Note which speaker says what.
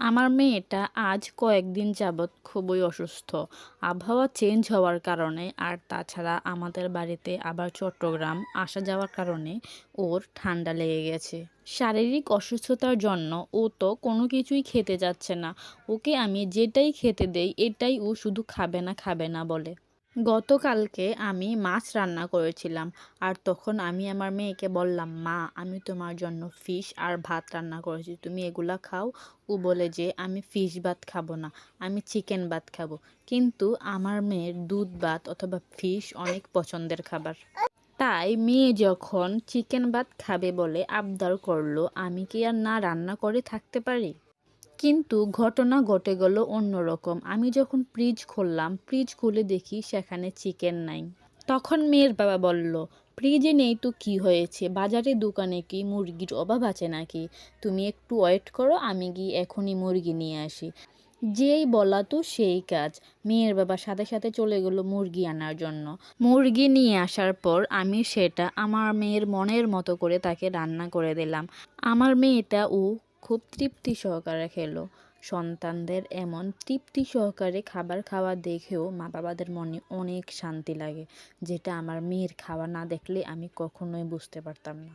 Speaker 1: আমার মেয়েটা আজ কয়েকদিন যাবৎ খুবই অসুস্থ। আবহাওয়া চেঞ্জ হওয়ার কারণে আর তাছাড়া আমাদের বাড়িতে আবার চট্টগ্রাম আসা যাওয়ার কারণে ওর ঠান্ডা লেগে গেছে। শারীরিক অসুস্থতার জন্য ও তো কোনো কিছুই খেতে যাচ্ছে না। ওকে আমি যেটাই খেতে দেই এটাই ও শুধু খাবে না খাবে না বলে। গতকালকে আমি মাছ রান্না করেছিলাম আর তখন আমি আমার মেয়েকে বললাম, মা আমি তোমার জন্য ফিশ আর ভাত রান্না করেছি, তুমি এগুলা খাও। ও বলে যে আমি ফিশ ভাত খাবো না, আমি চিকেন ভাত খাবো। কিন্তু আমার মেয়ের দুধ ভাত অথবা ফিশ অনেক পছন্দের খাবার। তাই মেয়ে যখন চিকেন ভাত খাবে বলে আবদার করলো, আমি কি আর না রান্না করে থাকতে পারি? কিন্তু ঘটনা ঘটে গেল অন্যরকম। আমি যখন ফ্রিজ খুললাম, ফ্রিজ খুলে দেখি সেখানে চিকেন নাই। তখন মেয়ের বাবা বলল, ফ্রিজে নেই তো কি হয়েছে, বাজারে দোকানে কি মুরগির অভাব আছে নাকি? তুমি একটু ওয়েট করো, আমি গিয়ে এখনই মুরগি নিয়ে আসি। যেই বলা তো সেই কাজ। মেয়ের বাবা সাথে সাথে চলে গেল মুরগি আনার জন্য। মুরগি নিয়ে আসার পর আমি সেটা আমার মেয়ের মনের মতো করে তাকে রান্না করে দিলাম। আমার মেয়েটা খুব তৃপ্তি সহকারে খেলো। সন্তানদের এমন তৃপ্তি সহকারে খাবার খাওয়া দেখেও মা বাবাদের মনে অনেক শান্তি লাগে, যেটা আমার মেয়ের খাওয়া না দেখলে আমি কখনোই বুঝতে পারতাম না।